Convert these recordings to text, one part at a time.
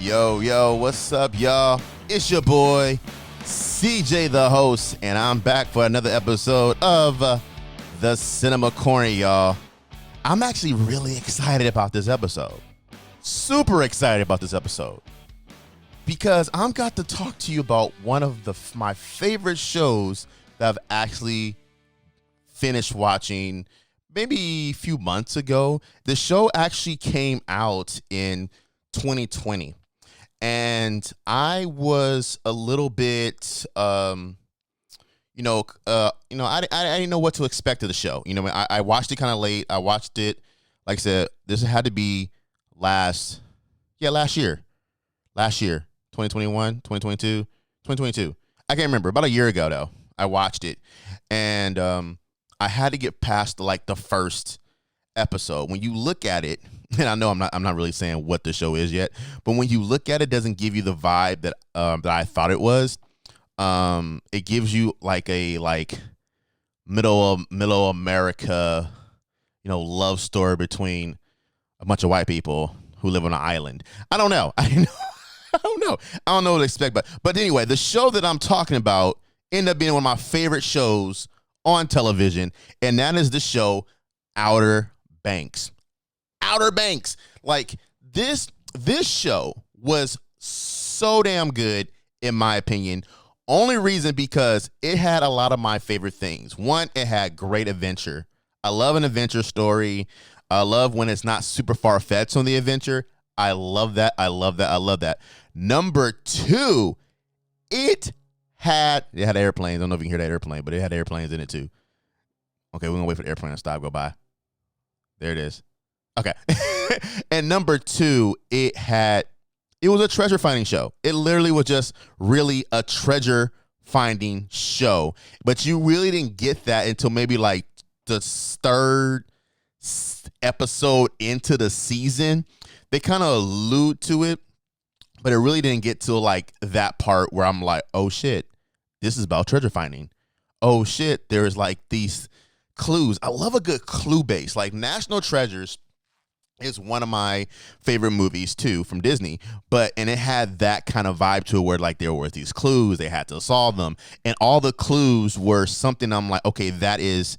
Yo, what's up, y'all? It's your boy, CJ the host, and I'm back for another episode of The Cinema Corner, y'all. I'm actually really excited about this episode. Super excited about this episode. Because I'm got to talk to you about one of my favorite shows that I've actually finished watching maybe a few months ago. The show actually came out in 2020. And I was a little bit, I didn't know what to expect of the show. I watched it kind of late. I watched it, like I said, this had to be last year, 2021, 2022, 2022. I can't remember. About a year ago, though, I watched it. And I had to get past the first episode. When you look at it, and I know I'm not really saying what the show is yet, but when you look at it, doesn't give you the vibe that I thought it was. It gives you a middle America, love story between a bunch of white people who live on an island. I don't know. I don't know what to expect, but anyway, the show that I'm talking about ended up being one of my favorite shows on television, and that is the show Outer Banks. Outer Banks. This show was so damn good, in my opinion. Only reason because it had a lot of my favorite things. One, it had great adventure. I love an adventure story. I love when it's not super far-fetched on the adventure. I love that. Number two, it had airplanes. I don't know if you can hear that airplane, but it had airplanes in it too. Okay, we're going to wait for the airplane to stop, go by. There it is. Okay. And number two, it was a treasure finding show. It literally was just really a treasure finding show. But you really didn't get that until maybe the third episode into the season. They kind of allude to it, but it really didn't get to that part where I'm like, oh shit, this is about treasure finding. Oh shit, there's these clues. I love a good clue base. National Treasures is one of my favorite movies too from Disney, and it had that kind of vibe to it where there were these clues, they had to solve them, and all the clues were something I'm like, okay, that's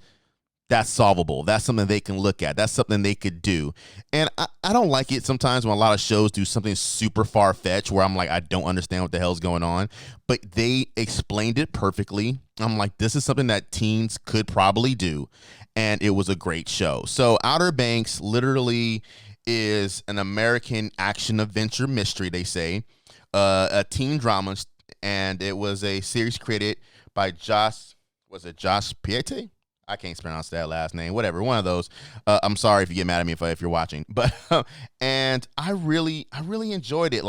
solvable. That's something they can look at. That's something they could do. And I don't like it sometimes when a lot of shows do something super far-fetched where I'm like, I don't understand what the hell's going on. But they explained it perfectly. I'm like, this is something that teens could probably do. And it was a great show. So Outer Banks literally is an American action-adventure mystery, they say. A teen drama. And it was a series created by Josh Piette? I can't pronounce that last name. Whatever, one of those. I'm sorry if you get mad at me if you're watching, but and I really enjoyed it.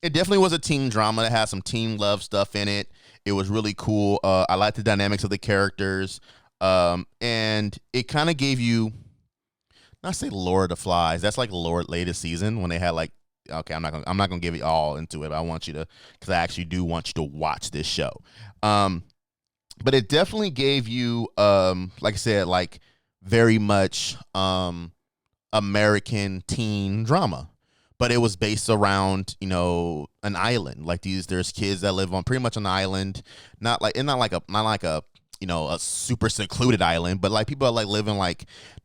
It definitely was a teen drama that had some teen love stuff in it. It was really cool. I liked the dynamics of the characters, and it kind of gave you, not say Lord of the Flies. That's Lord latest season when they had okay, I'm not gonna give you all into it. But I want you to, because I actually do want you to watch this show. But it definitely gave you, like I said, very much American teen drama. But it was based around, an island. There's kids that live on pretty much an island, not like a super secluded island, but people are living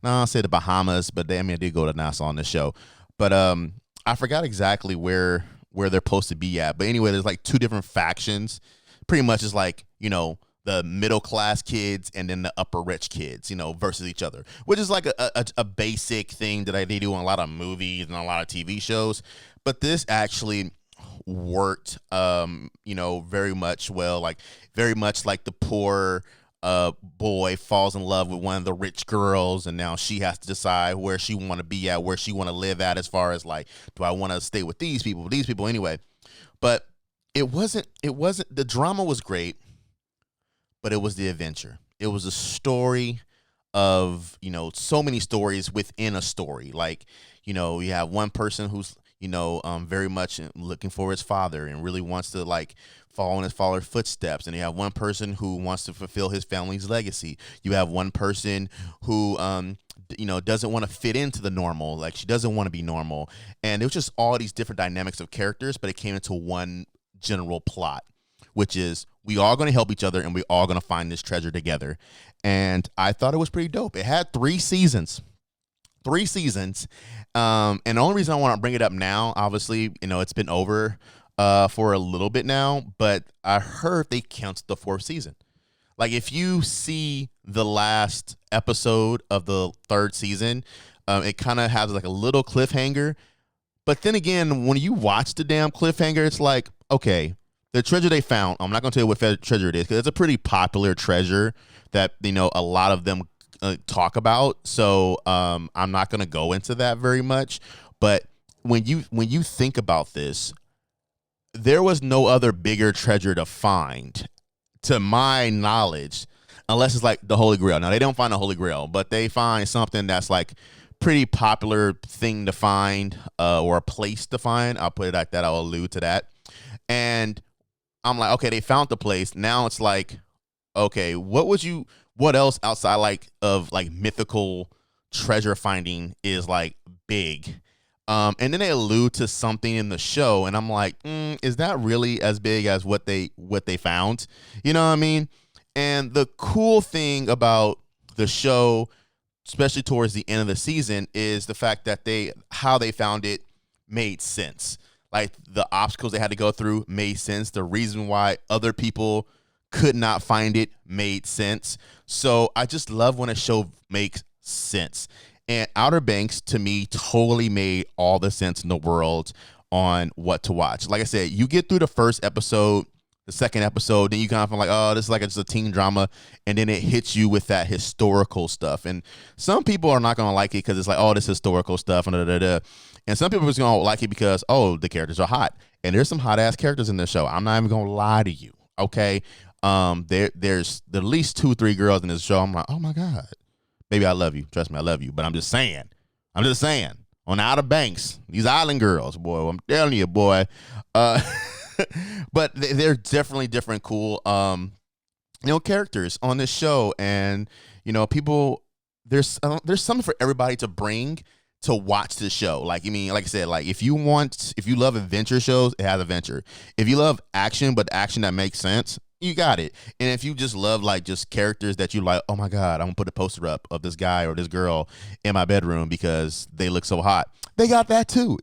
I'll say the Bahamas, but I did go to Nassau on the show. But I forgot exactly where they're supposed to be at. But anyway, there's two different factions. Pretty much it's the middle class kids and then the upper rich kids, versus each other, which is a basic thing that they do in a lot of movies and a lot of TV shows. But this actually worked, very much well, very much the poor boy falls in love with one of the rich girls, and now she has to decide where she want to be at, where she want to live at, as far as do I want to stay with these people anyway. But it wasn't the drama was great. But it was the adventure. It was a story of, so many stories within a story. You have one person who's, very much looking for his father and really wants to follow in his father's footsteps. And you have one person who wants to fulfill his family's legacy. You have one person who doesn't want to fit into the normal. Like she doesn't want to be normal. And it was just all these different dynamics of characters, but it came into one general plot, which is we all going to help each other and we all going to find this treasure together. And I thought it was pretty dope. It had 3 seasons. 3 seasons. And the only reason I want to bring it up now, obviously, it's been over for a little bit now, but I heard they canceled the 4th season. Like if you see the last episode of the 3rd season, it kind of has like a little cliffhanger. But then again, when you watch the damn cliffhanger, it's like, okay, the treasure they found, I'm not going to tell you what treasure it is because it's a pretty popular treasure that, a lot of them talk about. So I'm not going to go into that very much. But when you think about this, there was no other bigger treasure to find, to my knowledge, unless it's like the Holy Grail. Now, they don't find the Holy Grail, but they find something that's like pretty popular thing to find or a place to find. I'll put it like that. I'll allude to that. And I'm like, okay, they found the place. Now it's like, okay, what else outside of mythical treasure finding is like big? And then they allude to something in the show, and I'm like, is that really as big as what they found? You know what I mean? And the cool thing about the show, especially towards the end of the season, is the fact that how they found it made sense. Like the obstacles they had to go through made sense. The reason why other people could not find it made sense. So I just love when a show makes sense. And Outer Banks, to me, totally made all the sense in the world on what to watch. Like I said, you get through the first episode, the second episode, then you kind of feel like, oh, this is like just a teen drama. And then it hits you with that historical stuff. And some people are not going to like it because it's like, oh, this historical stuff. And some people are just going to like it because, oh, the characters are hot. And there's some hot-ass characters in this show. I'm not even going to lie to you, okay? There's at least 2-3 girls in this show. I'm like, oh, my God. Baby, I love you. Trust me, I love you. But I'm just saying. On Outer Banks, these island girls, boy, I'm telling you, boy. But they're definitely different, cool, characters on this show. And, people, there's something for everybody to bring to watch the show. Like I said, like if you love adventure shows, it has adventure. If you love action, but action that makes sense, you got it. And if you just love like just characters that you like, oh my God, I'm gonna put a poster up of this guy or this girl in my bedroom because they look so hot, they got that too.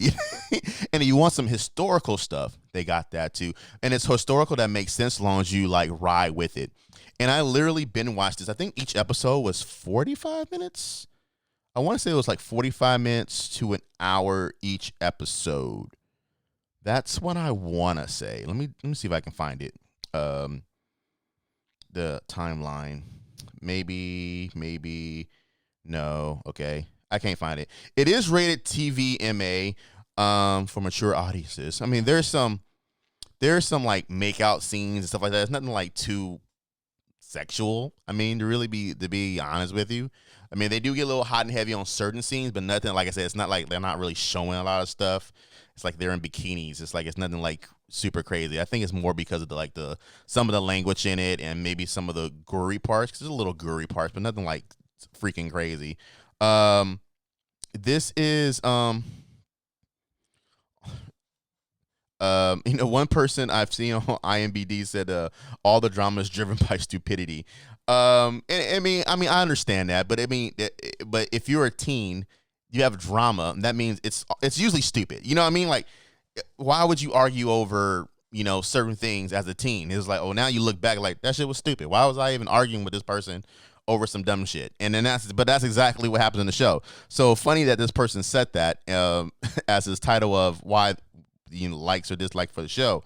And if you want some historical stuff, they got that too. And it's historical that makes sense as long as you like ride with it. And I literally binge watched this. I think each episode was 45 minutes. I want to say it was like 45 minutes to an hour each episode. That's what I want to say. Let me see if I can find it. The timeline. Maybe no. Okay. I can't find it. It is rated TVMA for mature audiences. I mean, there's some like makeout scenes and stuff like that. It's nothing like too sexual. I mean, to be honest with you. I mean, they do get a little hot and heavy on certain scenes, but nothing, like I said, it's not like they're not really showing a lot of stuff. It's like they're in bikinis. It's nothing like super crazy. I think it's more because of some of the language in it and maybe some of the gory parts. Cause there's a little gory parts, but nothing like freaking crazy. This is one person I've seen on IMDb said all the drama is driven by stupidity. And I mean I understand that, but but if you're a teen, you have drama, that means it's usually stupid. You know what I mean? Like, why would you argue over certain things as a teen? It's like, oh, now you look back like that shit was stupid. Why was I even arguing with this person over some dumb shit? And then that's exactly what happens in the show. So funny that this person said that as his title of why likes or dislikes for the show.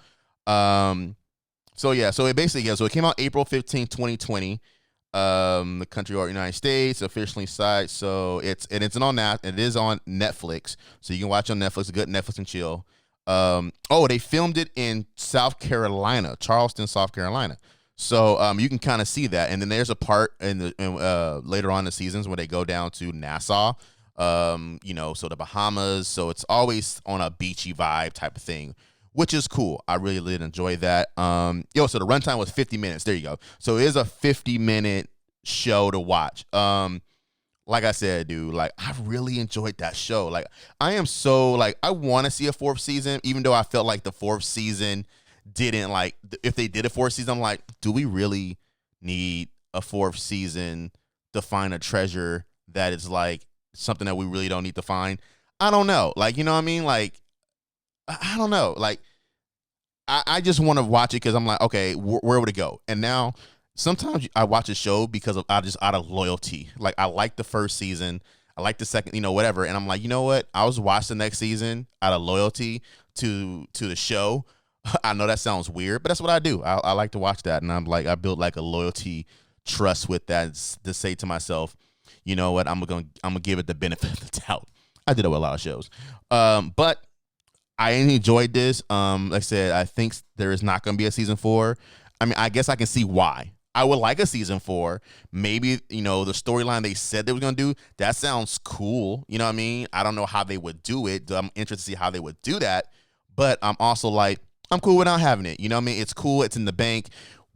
So it came out April 15, 2020. The country or United States officially site. So it is on Netflix. So you can watch on Netflix, a good Netflix and chill. They filmed it in South Carolina, Charleston, South Carolina. So you can kind of see that. And then there's a part later on in the seasons where they go down to Nassau. So the Bahamas. So it's always on a beachy vibe type of thing, which is cool. I really did enjoy that. So the runtime was 50 minutes. There you go. So it is a 50-minute show to watch. like I said, dude, like I really enjoyed that show. Like I am so like I want to see a fourth season, even though I felt like the fourth season didn't like if they did a fourth season, I'm like, do we really need a fourth season to find a treasure that is like something that we really don't need to find? I don't know. Like, you know what I mean? Like, I don't know. Like, I just want to watch it because I'm like, okay, where would it go? And now sometimes I watch a show because of out of loyalty. Like I like the first season, I like the second, whatever, and I'm like, you know what? I'll just watch the next season out of loyalty to the show. I know that sounds weird, but that's what I do. I like to watch that, and I'm like, I build like a loyalty trust with that to say to myself, you know what? I'm gonna give it the benefit of the doubt. I did it with a lot of shows, but I enjoyed this. Like I said, I think there is not going to be a season 4. I mean, I guess I can see why. I would like a season 4. Maybe, the storyline they said they were going to do, that sounds cool. You know what I mean? I don't know how they would do it. I'm interested to see how they would do that. But I'm also like, I'm cool without having it. You know what I mean? It's cool. It's in the bank.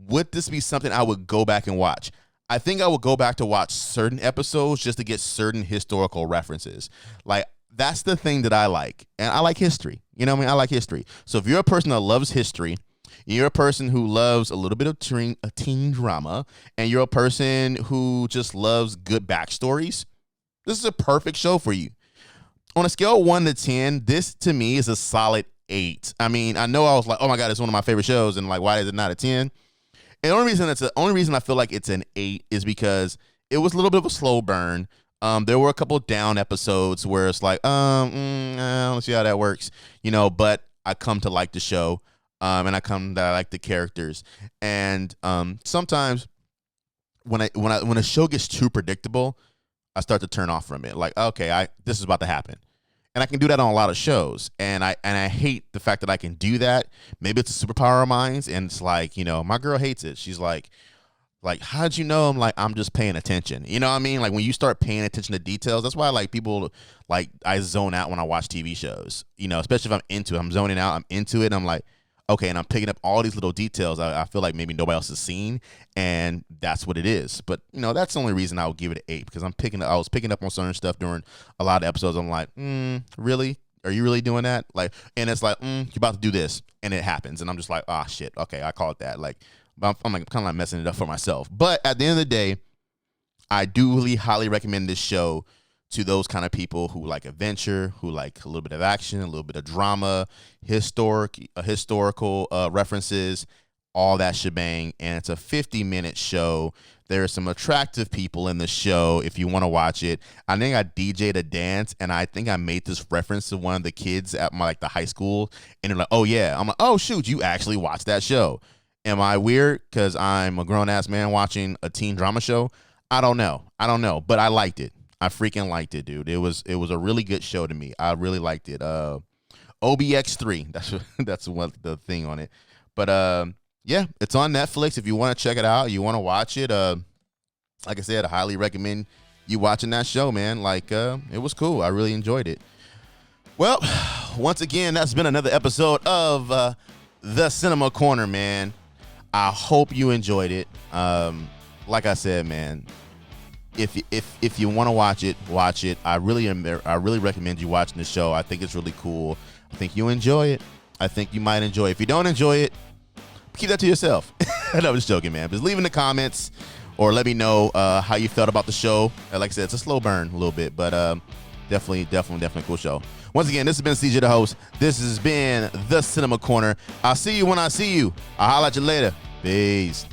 Would this be something I would go back and watch? I think I would go back to watch certain episodes just to get certain historical references. Like, that's the thing that I like. And I like history. You know what I mean? I like history. So if you're a person that loves history, you're a person who loves a little bit of teen drama, and you're a person who just loves good backstories, this is a perfect show for you. On a scale of 1 to 10, this to me is a solid 8. I mean, I know I was like, oh my God, it's one of my favorite shows, and like, why is it not a 10? And the only reason I feel like it's an 8 is because it was a little bit of a slow burn. There were a couple of down episodes where it's like, I don't see how that works, but I come to like the show, and I like the characters. And sometimes when a show gets too predictable, I start to turn off from it. Like, okay, this is about to happen. And I can do that on a lot of shows. And I hate the fact that I can do that. Maybe it's a superpower of mine, and it's like, my girl hates it. She's like, how'd you know? I'm like, I'm just paying attention. You know what I mean? Like, when you start paying attention to details, that's why I zone out when I watch TV shows, especially if I'm into it. I'm zoning out, I'm into it, and I'm like, okay, and I'm picking up all these little details I feel like maybe nobody else has seen, and that's what it is. But, that's the only reason I would give it an 8, because I was picking up on certain stuff during a lot of episodes. I'm like, really? Are you really doing that? Like, and it's like, you're about to do this, and it happens, and I'm just like, shit, okay, I called that. Like, I'm like kind of like messing it up for myself. But at the end of the day, I do really highly recommend this show to those kind of people who like adventure, who like a little bit of action, a little bit of drama, historical references, all that shebang. And it's a 50-minute show. There are some attractive people in the show if you want to watch it. I think I DJ'd a dance, and I think I made this reference to one of the kids at the high school. And they're like, oh, yeah. I'm like, oh, shoot, you actually watched that show. Am I weird because I'm a grown-ass man watching a teen drama show? I don't know. But I liked it. I freaking liked it, dude. It was a really good show to me. I really liked it. OBX3. That's what the thing on it. But yeah, it's on Netflix. If you want to check it out, you want to watch it. Like I said, I highly recommend you watching that show, man. Like it was cool. I really enjoyed it. Well, once again, that's been another episode of The Cinema Corner, man. I hope you enjoyed it. Like I said, man, if you want to watch it. I really recommend you watching the show. I think it's really cool. I think you'll enjoy it. I think you might enjoy it. If you don't enjoy it, keep that to yourself. I'm just joking, man. Just leave in the comments or let me know how you felt about the show. Like I said, it's a slow burn a little bit, but definitely a cool show. Once again, this has been CJ the host. This has been The Cinema Corner. I'll see you when I see you. I'll holler at you later. Peace.